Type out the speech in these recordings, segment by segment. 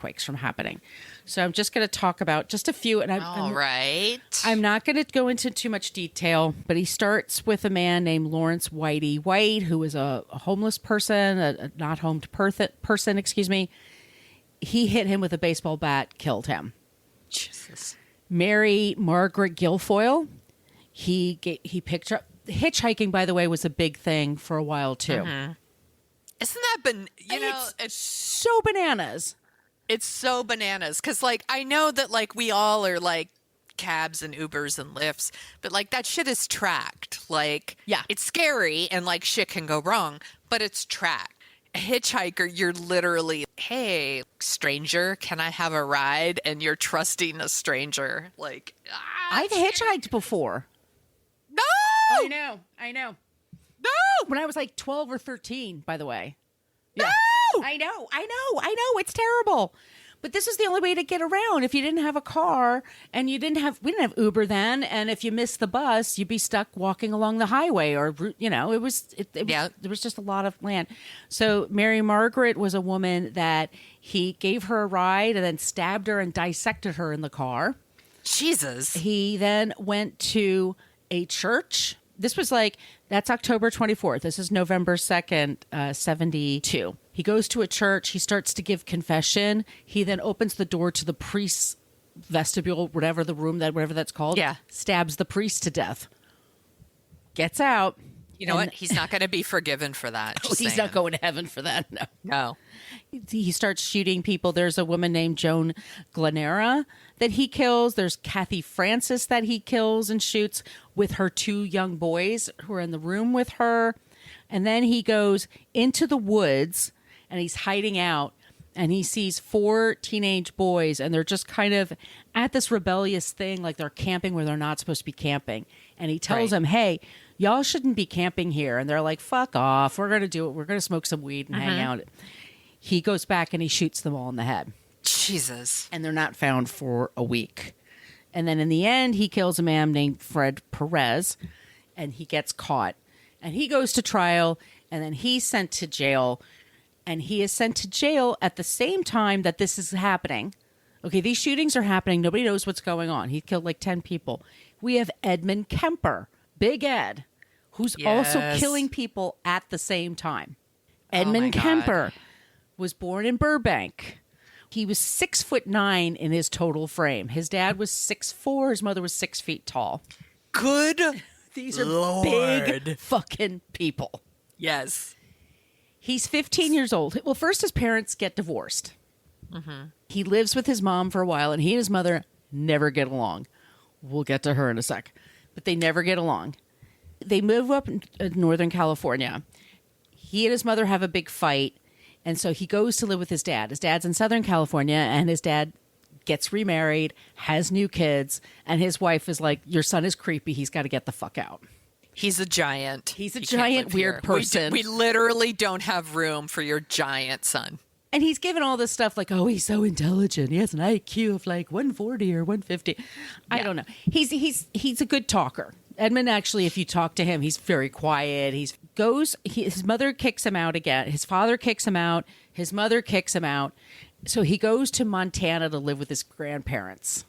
quakes from happening. So I'm just going to talk about just a few. And I'm not going to go into too much detail, but he starts with a man named Lawrence Whitey White, who is a homeless person, a not homed person, excuse me. He hit him with a baseball bat, killed him. Jesus. Mary Margaret Guilfoyle, he picked her up. Hitchhiking, by the way, was a big thing for a while too. Mm-hmm. Isn't that it's so bananas. It's so bananas because, like, I know that, like, we all are like cabs and Ubers and Lyfts, but like that shit is tracked. Like, yeah, it's scary and like shit can go wrong, but it's tracked. A hitchhiker, you're literally, hey, stranger, can I have a ride? And you're trusting a stranger. Like, I've hitchhiked before. No, I know. No, when I was like 12 or 13, by the way. Yeah. No! I know. It's terrible. But this is the only way to get around. If you didn't have a car and we didn't have Uber then. And if you missed the bus, you'd be stuck walking along the highway or, there was just a lot of land. So Mary Margaret was a woman that he gave her a ride and then stabbed her and dissected her in the car. Jesus. He then went to a church. This was that's October 24th. This is November 2nd, 72. He goes to a church. He starts to give confession. He then opens the door to the priest's vestibule, whatever that's called. Yeah. Stabs the priest to death. Gets out. You know what? He's not going to be forgiven for that. He's not going to heaven for that. No. He starts shooting people. There's a woman named Joan Glenera that he kills. There's Kathy Francis that he kills and shoots with her 2 young boys who are in the room with her. And then he goes into the woods and he's hiding out and he sees 4 teenage boys and they're just kind of at this rebellious thing, like they're camping where they're not supposed to be camping. And he tells them, hey, y'all shouldn't be camping here. And they're like, fuck off. We're going to do it. We're going to smoke some weed and hang out. He goes back and he shoots them all in the head. Jesus. And they're not found for a week. And then in the end, he kills a man named Fred Perez and he gets caught. And he goes to trial and then he's sent to jail. And he is sent to jail at the same time that this is happening. Okay, these shootings are happening. Nobody knows what's going on. He killed like 10 people. We have Edmund Kemper, Big Ed, who's also killing people at the same time. Edmund Kemper was born in Burbank. He was 6'9" in his total frame. His dad was 6'4". His mother was 6 feet tall. Good. These are Lord. big fucking people. Yes. He's 15 years old. Well, first his parents get divorced. Mm-hmm. He lives with his mom for a while, and he and his mother never get along. We'll get to her in a sec. But they never get along. They move up in Northern California. He and his mother have a big fight, and so he goes to live with his dad. His dad's in Southern California, and his dad gets remarried, has new kids, and his wife is like, your son is creepy. He's got to get the fuck out. He's a giant. He's a giant weird person. We literally don't have room for your giant son. And he's given all this stuff like, oh, he's so intelligent. He has an IQ of like 140 or 150. I don't know. He's a good talker. Edmund, actually, if you talk to him, he's very quiet. His mother kicks him out again. His father kicks him out. His mother kicks him out. So he goes to Montana to live with his grandparents.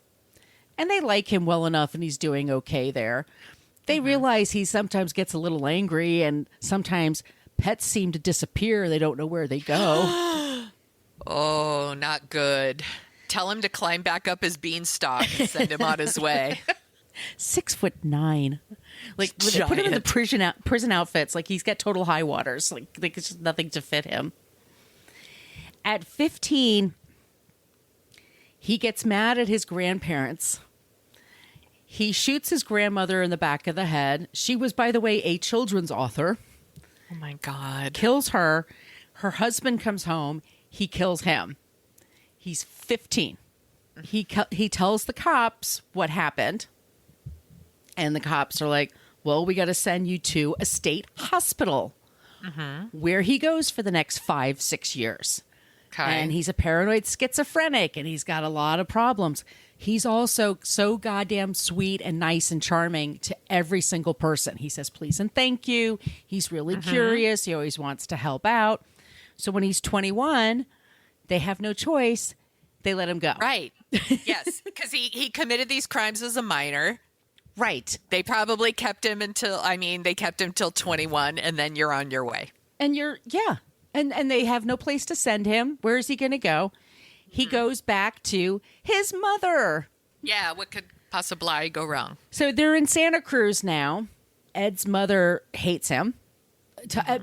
And they like him well enough and he's doing okay there. They realize he sometimes gets a little angry and sometimes pets seem to disappear. They don't know where they go. Oh, not good. Tell him to climb back up his beanstalk and send him on his way. 6'9". Like when they put him in the prison outfits, like he's got total high waters. Like it's just nothing to fit him. At 15, he gets mad at his grandparents. He shoots his grandmother in the back of the head. She was, by the way, a children's author. Oh, my God. Kills her. Her husband comes home. He kills him. He's 15. He tells the cops what happened. And the cops are like, well, we got to send you to a state hospital. Where he goes for the next 5-6 years. Okay. And he's a paranoid schizophrenic and he's got a lot of problems. He's also so goddamn sweet and nice and charming to every single person. He says please and thank you. He's really curious. He always wants to help out. So when he's 21, they have no choice. They let him go. Right. Yes, because he committed these crimes as a minor. Right. They probably kept him they kept him till 21, and then you're on your way. And and they have no place to send him. Where is he going to go? He goes back to his mother. Yeah, what could possibly go wrong? So they're in Santa Cruz now. Ed's mother hates him.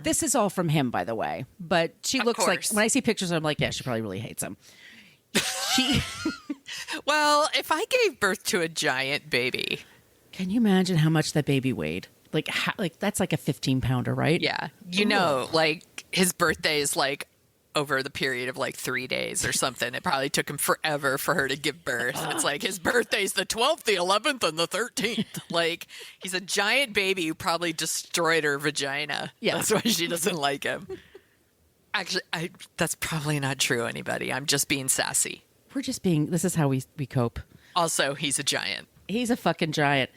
This is all from him, by the way. But she looks like, when I see pictures, I'm like, yeah, she probably really hates him. Well, if I gave birth to a giant baby. Can you imagine how much that baby weighed? Like that's like a 15-pounder, right? Yeah. Like his birthday is like over the period of like 3 days or something. It probably took him forever for her to give birth. It's like his birthday's the 12th, the 11th, and the 13th. Like, he's a giant baby who probably destroyed her vagina. Yeah. That's why she doesn't like him. Actually, that's probably not true, anybody. I'm just being sassy. This is how we cope. Also, he's a giant. He's a fucking giant.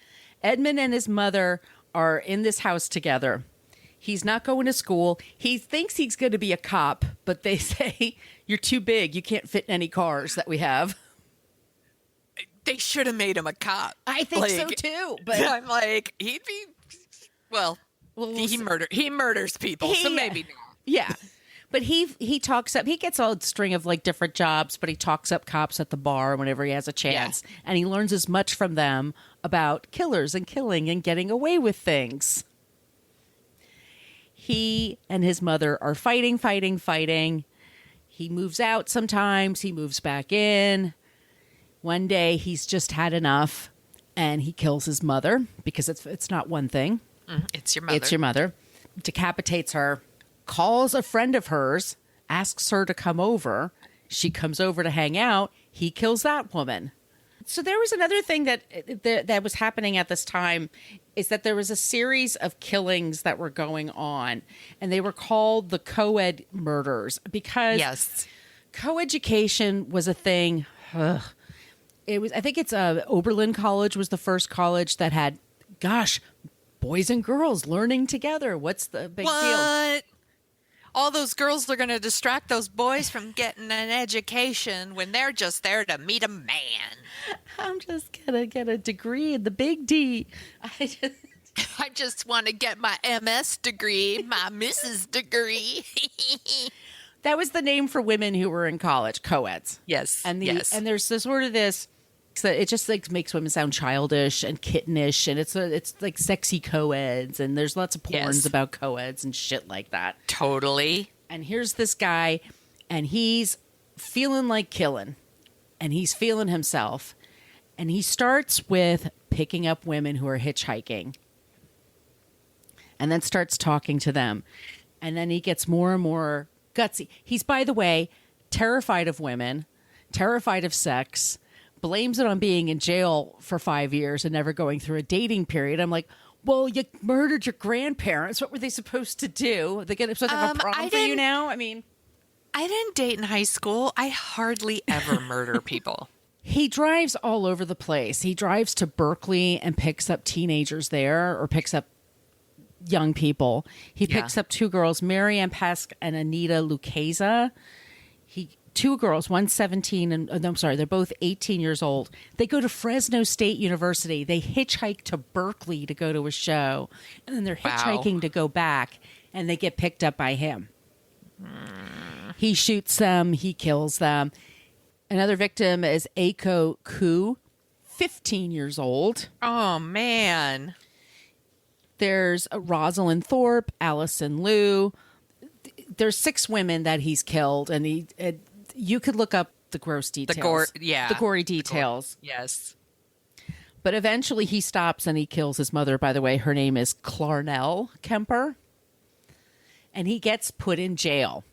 Edmund and his mother are in this house together. He's not going to school. He thinks he's going to be a cop, but they say, you're too big. You can't fit in any cars that we have. They should have made him a cop. I think so too. But I'm like, he'd be, he murders people, so maybe not. Yeah. But he talks up, he gets a string of like different jobs, but he talks up cops at the bar whenever he has a chance. Yeah. And he learns as much from them about killers and killing and getting away with things. He and his mother are fighting. He moves out sometimes. He moves back in. One day he's just had enough and he kills his mother because it's not one thing. It's your mother. It's your mother. Decapitates her. Calls a friend of hers. Asks her to come over. She comes over to hang out. He kills that woman. So there was another thing that was happening at this time is that there was a series of killings that were going on, and they were called the co-ed murders because co-education was a thing. It was, I think it's Oberlin College was the first college that had, boys and girls learning together. What's the big deal? All those girls are going to distract those boys from getting an education when they're just there to meet a man. I'm just going to get a degree in the big D. I just want to get my MS degree, my Mrs. degree. That was the name for women who were in college, co-eds. Yes. And there's this sort of this, so it just like makes women sound childish and kittenish, and it's like sexy co-eds, and there's lots of porns about co-eds and shit like that. Totally. And here's this guy, and he's feeling like killing, and he's feeling himself, and he starts with picking up women who are hitchhiking, and then starts talking to them, and then he gets more and more gutsy. He's, by the way, terrified of women, terrified of sex, blames it on being in jail for 5 years and never going through a dating period. I'm like, well, you murdered your grandparents. What were they supposed to do? Are they supposed to have a prom for you now? I mean, I didn't date in high school. I hardly ever murder people. He drives all over the place. He drives to Berkeley and picks up teenagers there, or picks up young people. He picks up two girls, Marianne Pesk and Anita Lucchesa. Two girls, one's 17 and I'm sorry, they're both 18 years old. They go to Fresno State University. They hitchhike to Berkeley to go to a show, and then they're hitchhiking to go back, and they get picked up by him. He shoots them. He kills them. Another victim is Aiko Ku, 15 years old. Oh, man. There's Rosalind Thorpe, Allison Liu. There's 6 women that he's killed, and you could look up the gross details. The gory details. Yes. But eventually he stops and he kills his mother. By the way, her name is Clarnell Kemper. And he gets put in jail.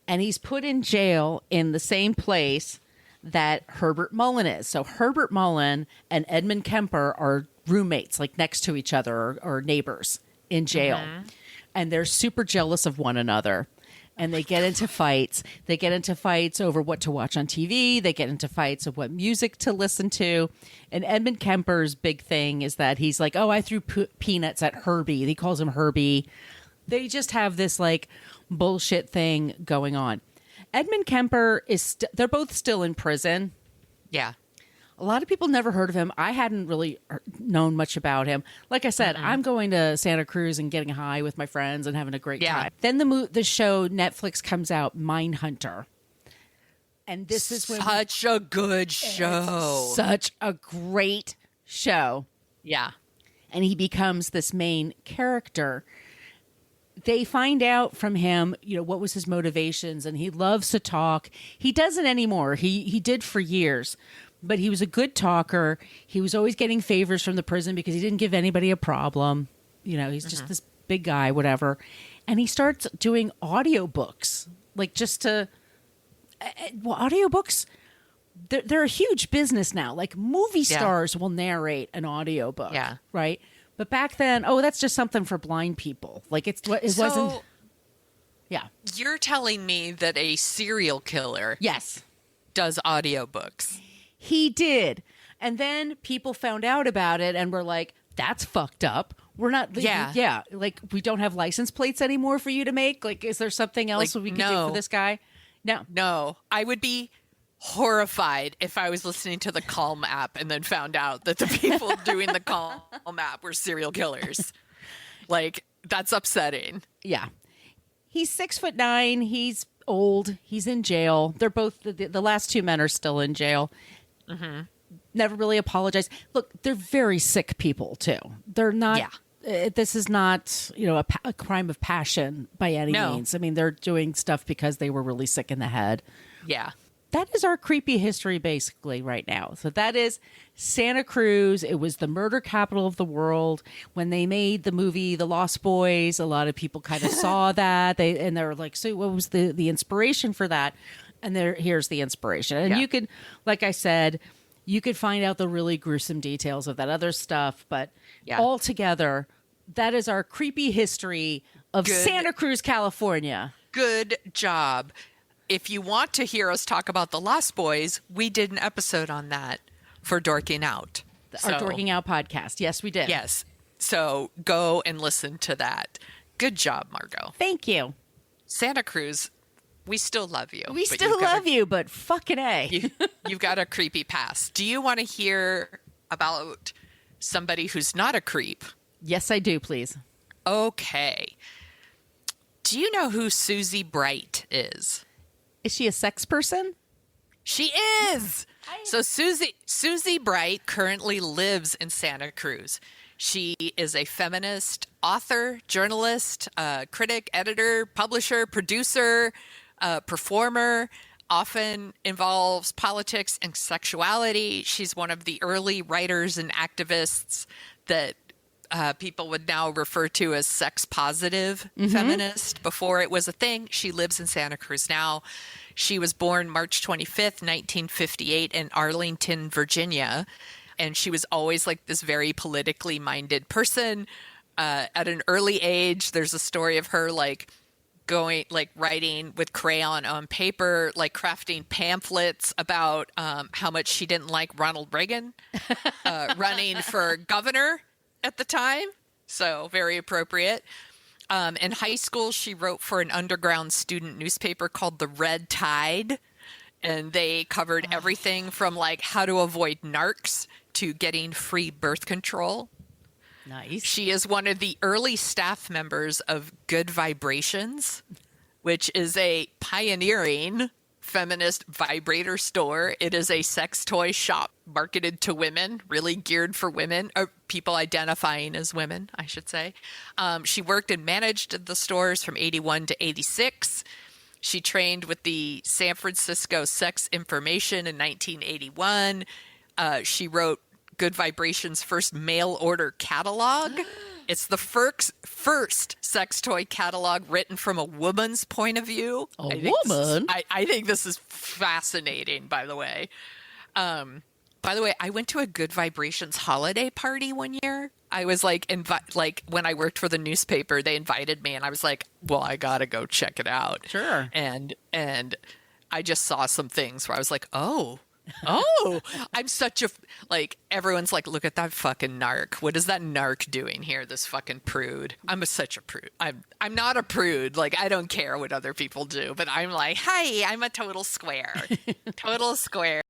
And he's put in jail in the same place that Herbert Mullen is. So Herbert Mullen and Edmund Kemper are roommates, like next to each other, or neighbors in jail. Mm-hmm. And they're super jealous of one another. And they get into fights. They get into fights over what to watch on TV. They get into fights of what music to listen to. And Edmund Kemper's big thing is that he's like, I threw peanuts at Herbie. He calls him Herbie. They just have this like bullshit thing going on. Edmund Kemper they're both still in prison. Yeah. A lot of people never heard of him. I hadn't really known much about him. Like I said, I'm going to Santa Cruz and getting high with my friends and having a great time. Then the show Netflix comes out, Mindhunter. And this is when such a good show. Such a great show. Yeah. And he becomes this main character. They find out from him, what was his motivations, and he loves to talk. He doesn't anymore. He did for years. But he was a good talker. He was always getting favors from the prison because he didn't give anybody a problem. He's just this big guy, whatever. And he starts doing audiobooks, like just to... audiobooks, they're a huge business now. Like movie stars will narrate an audiobook, right? But back then, that's just something for blind people. Like it wasn't... Yeah. You're telling me that a serial killer does audiobooks. He did. And then people found out about it and were like, that's fucked up. We're not, like, we don't have license plates anymore for you to make. Like, is there something else we could do for this guy? No. I would be horrified if I was listening to the Calm app and then found out that the people doing the Calm app were serial killers. Like, that's upsetting. Yeah. He's 6'9". He's old. He's in jail. They're both, the last two men are still in jail. Mm-hmm. Never really apologize. Look, they're very sick people too. They're not. This is not a crime of passion by any means. I mean, they're doing stuff because they were really sick in the head. Yeah. That is our creepy history basically right now. So that is Santa Cruz. It was the murder capital of the world. When they made the movie The Lost Boys, a lot of people kind of saw that. They were like, so what was the inspiration for that? And here's the inspiration. And you could, like I said, you could find out the really gruesome details of that other stuff. But altogether, that is our creepy history of Santa Cruz, California. Good job. If you want to hear us talk about The Lost Boys, we did an episode on that for Dorking Out. Our Dorking Out podcast. Yes, we did. Yes. So go and listen to that. Good job, Margot. Thank you. Santa Cruz, we still love you. We still love you, but fucking A. You've got a creepy past. Do you want to hear about somebody who's not a creep? Yes, I do, please. Okay. Do you know who Susie Bright is? Is she a sex person? She is. So Susie Bright currently lives in Santa Cruz. She is a feminist, author, journalist, critic, editor, publisher, producer, performer, often involves politics and sexuality. She's one of the early writers and activists that people would now refer to as sex positive feminist. Before it was a thing, she lives in Santa Cruz now. She was born March 25th, 1958 in Arlington, Virginia. And she was always like this very politically minded person. At an early age, there's a story of her writing with crayon on paper, like crafting pamphlets about how much she didn't like Ronald Reagan running for governor at the time. So very appropriate. In high school, she wrote for an underground student newspaper called The Red Tide. And they covered everything from like how to avoid narcs to getting free birth control. Nice. She is one of the early staff members of Good Vibrations, which is a pioneering feminist vibrator store. It is a sex toy shop marketed to women, really geared for women, or people identifying as women, I should say. She worked and managed the stores from 81 to 86. She trained with the San Francisco Sex Information in 1981. She wrote Good Vibrations' first mail order catalog. It's the first sex toy catalog written from a woman's point of view. I think this is fascinating, by the way. I went to a Good Vibrations holiday party one year. I was like, when I worked for the newspaper, they invited me, and I was like, well, I gotta go check it out. Sure. And I just saw some things where I was like, oh, Oh, I'm such a like. Everyone's like, look at that fucking narc. What is that narc doing here? This fucking prude. Such a prude. I'm not a prude. Like I don't care what other people do, but I'm like, hey, I'm a total square. Total square.